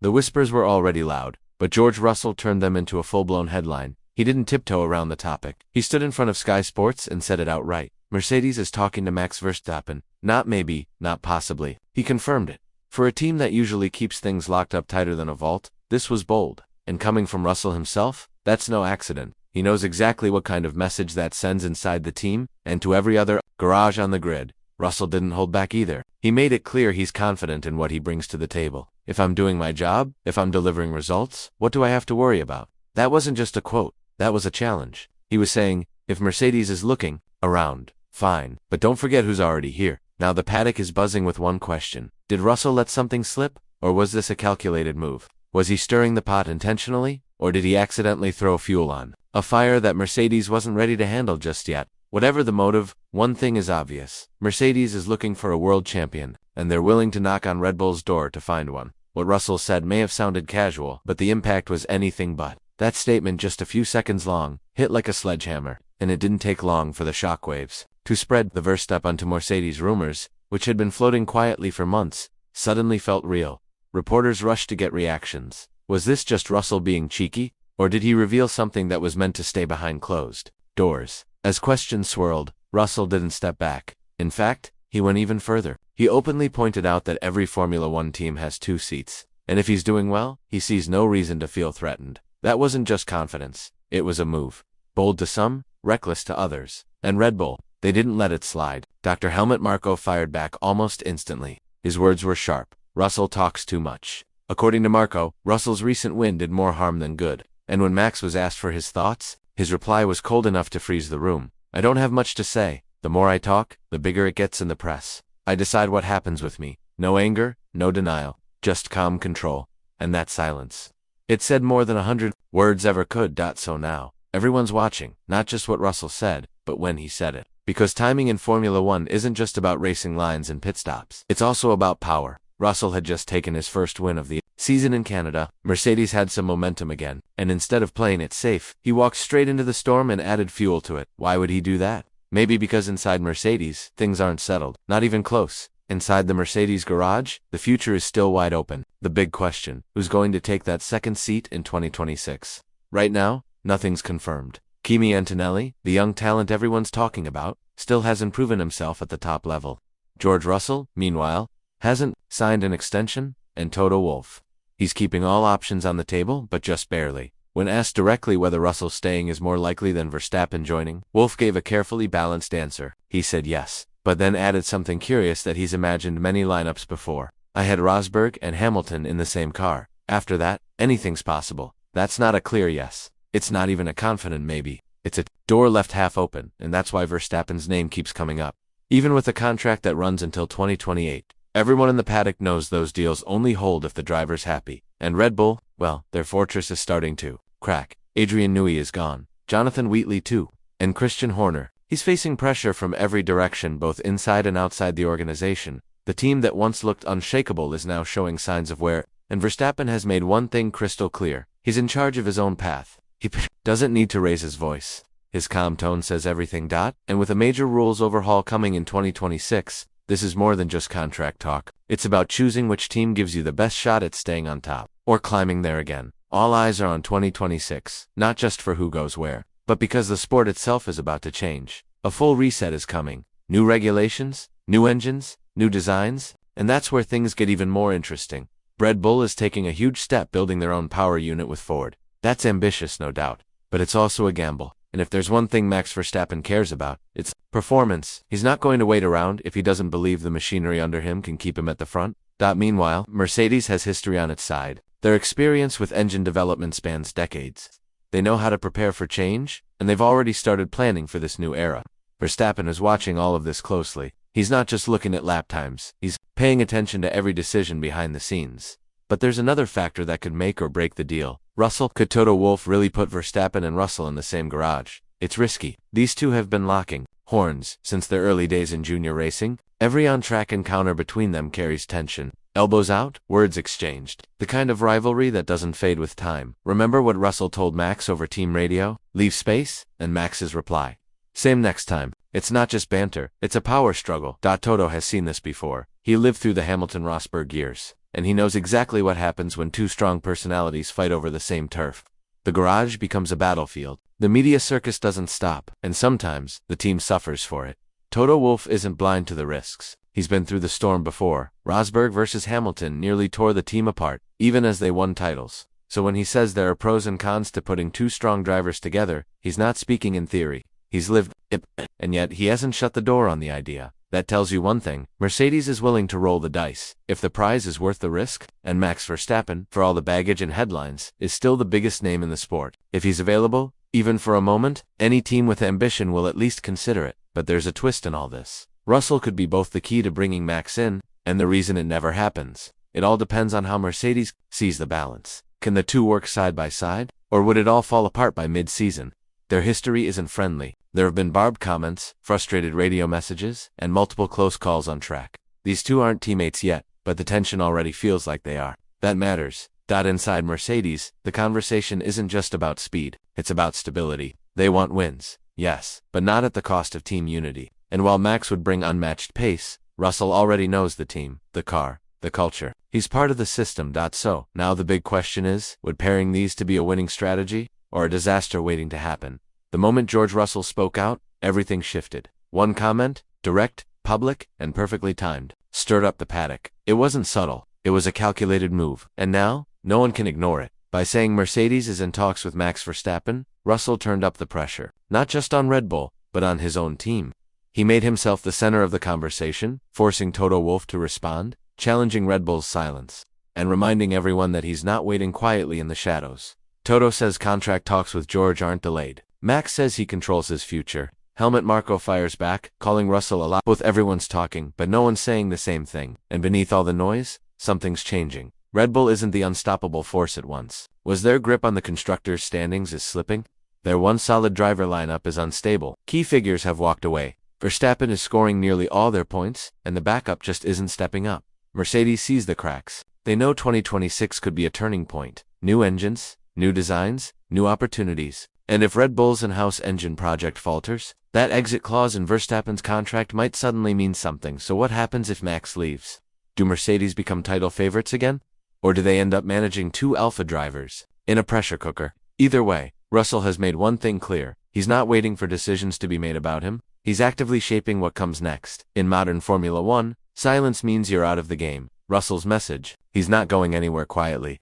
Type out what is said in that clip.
The whispers were already loud, but George Russell turned them into a full-blown headline. He didn't tiptoe around the topic. He stood in front of Sky Sports and said it outright. Mercedes is talking to Max Verstappen. Not maybe, not possibly. He confirmed it. For a team that usually keeps things locked up tighter than a vault, this was bold. And coming from Russell himself, that's no accident. He knows exactly what kind of message that sends inside the team, and to every other garage on the grid. Russell didn't hold back either. He made it clear he's confident in what he brings to the table. If I'm doing my job, if I'm delivering results, what do I have to worry about? That wasn't just a quote. That was a challenge. He was saying, if Mercedes is looking around, fine. But don't forget who's already here. Now the paddock is buzzing with one question. Did Russell let something slip? Or was this a calculated move? Was he stirring the pot intentionally? Or did he accidentally throw fuel on a fire that Mercedes wasn't ready to handle just yet? Whatever the motive, one thing is obvious. Mercedes is looking for a world champion, and they're willing to knock on Red Bull's door to find one. What Russell said may have sounded casual, but the impact was anything but. That statement, just a few seconds long, hit like a sledgehammer, and it didn't take long for the shockwaves to spread. The Verstappen to Mercedes rumors, which had been floating quietly for months, suddenly felt real. Reporters rushed to get reactions. Was this just Russell being cheeky, or did he reveal something that was meant to stay behind closed doors? As questions swirled, Russell didn't step back. In fact, he went even further. He openly pointed out that every Formula One team has 2 seats, and if he's doing well, he sees no reason to feel threatened. That wasn't just confidence, it was a move. Bold to some, reckless to others. And Red Bull, they didn't let it slide. Dr. Helmut Marko fired back almost instantly. His words were sharp. Russell talks too much. According to Marko, Russell's recent win did more harm than good. And when Max was asked for his thoughts, his reply was cold enough to freeze the room. I don't have much to say. The more I talk, the bigger it gets in the press. I decide what happens with me. No anger, no denial, just calm control. And that silence. It said more than 100 words ever could. So now, everyone's watching, not just what Russell said, but when he said it. Because timing in Formula One isn't just about racing lines and pit stops. It's also about power. Russell had just taken his first win of the season in Canada. Mercedes had some momentum again, and instead of playing it safe, he walked straight into the storm and added fuel to it. Why would he do that? Maybe because inside Mercedes, things aren't settled. Not even close. Inside the Mercedes garage, the future is still wide open. The big question, who's going to take that second seat in 2026? Right now, nothing's confirmed. Kimi Antonelli, the young talent everyone's talking about, still hasn't proven himself at the top level. George Russell, meanwhile, hasn't signed an extension, and Toto Wolff. He's keeping all options on the table, but just barely. When asked directly whether Russell staying is more likely than Verstappen joining, Wolff gave a carefully balanced answer. He said yes, but then added something curious that he's imagined many lineups before. I had Rosberg and Hamilton in the same car. After that, anything's possible. That's not a clear yes. It's not even a confident maybe. It's a door left half open, and that's why Verstappen's name keeps coming up. Even with a contract that runs until 2028. Everyone in the paddock knows those deals only hold if the driver's happy. And Red Bull, well, their fortress is starting to crack. Adrian Newey is gone. Jonathan Wheatley too. And Christian Horner. He's facing pressure from every direction, both inside and outside the organization. The team that once looked unshakable is now showing signs of wear, and Verstappen has made one thing crystal clear. He's in charge of his own path. He doesn't need to raise his voice. His calm tone says everything. And with a major rules overhaul coming in 2026, this is more than just contract talk. It's about choosing which team gives you the best shot at staying on top, or climbing there again. All eyes are on 2026, not just for who goes where, but because the sport itself is about to change. A full reset is coming. New regulations, new engines, new designs, and that's where things get even more interesting. Red Bull is taking a huge step building their own power unit with Ford. That's ambitious, no doubt, but it's also a gamble. And if there's one thing Max Verstappen cares about, it's performance. He's not going to wait around if he doesn't believe the machinery under him can keep him at the front. Meanwhile, Mercedes has history on its side. Their experience with engine development spans decades. They know how to prepare for change, and they've already started planning for this new era. Verstappen is watching all of this closely. He's not just looking at lap times, he's paying attention to every decision behind the scenes. But there's another factor that could make or break the deal. Could Toto Wolff really put Verstappen and Russell in the same garage? It's risky. These two have been locking horns since their early days in junior racing. Every on-track encounter between them carries tension. Elbows out, words exchanged. The kind of rivalry that doesn't fade with time. Remember what Russell told Max over team radio? Leave space, and Max's reply. Same next time. It's not just banter, it's a power struggle. Toto has seen this before. He lived through the Hamilton-Rosberg years. and he knows exactly what happens when two strong personalities fight over the same turf. The garage becomes a battlefield. The media circus doesn't stop, and sometimes the team suffers for it. Toto Wolff isn't blind to the risks. He's been through the storm before. Rosberg versus Hamilton nearly tore the team apart, even as they won titles. So when he says there are pros and cons to putting two strong drivers together, he's not speaking in theory. He's lived it, and yet he hasn't shut the door on the idea. That tells you one thing: Mercedes is willing to roll the dice, if the prize is worth the risk, and Max Verstappen, for all the baggage and headlines, is still the biggest name in the sport. If he's available, even for a moment, any team with ambition will at least consider it. But there's a twist in all this. Russell could be both the key to bringing Max in, and the reason it never happens. It all depends on how Mercedes sees the balance. Can the two work side by side, or would it all fall apart by mid-season? Their history isn't friendly. There have been barbed comments, frustrated radio messages, and multiple close calls on track. These two aren't teammates yet, but the tension already feels like they are. That matters. Inside Mercedes, the conversation isn't just about speed, it's about stability. They want wins, yes, but not at the cost of team unity. And while Max would bring unmatched pace, Russell already knows the team, the car, the culture. He's part of the system. So, now the big question is, would pairing these to be a winning strategy, or a disaster waiting to happen? The moment George Russell spoke out, everything shifted. One comment, direct, public, and perfectly timed, stirred up the paddock. It wasn't subtle, it was a calculated move. And now, no one can ignore it. By saying Mercedes is in talks with Max Verstappen, Russell turned up the pressure, not just on Red Bull, but on his own team. He made himself the center of the conversation, forcing Toto Wolff to respond, challenging Red Bull's silence, and reminding everyone that he's not waiting quietly in the shadows. Toto says contract talks with George aren't delayed. Max says he controls his future. Helmut Marko fires back, calling Russell a lot. Both everyone's talking, but no one's saying the same thing. And beneath all the noise, something's changing. Red Bull isn't the unstoppable force it once. Was their grip on the constructors' standings is slipping? Their one solid driver lineup is unstable. Key figures have walked away. Verstappen is scoring nearly all their points, and the backup just isn't stepping up. Mercedes sees the cracks. They know 2026 could be a turning point. New engines, new designs, new opportunities. And if Red Bull's in-house engine project falters, that exit clause in Verstappen's contract might suddenly mean something. So what happens if Max leaves? Do Mercedes become title favorites again? Or do they end up managing two alpha drivers in a pressure cooker? Either way, Russell has made one thing clear. He's not waiting for decisions to be made about him. He's actively shaping what comes next. In modern Formula One, silence means you're out of the game. Russell's message: he's not going anywhere quietly.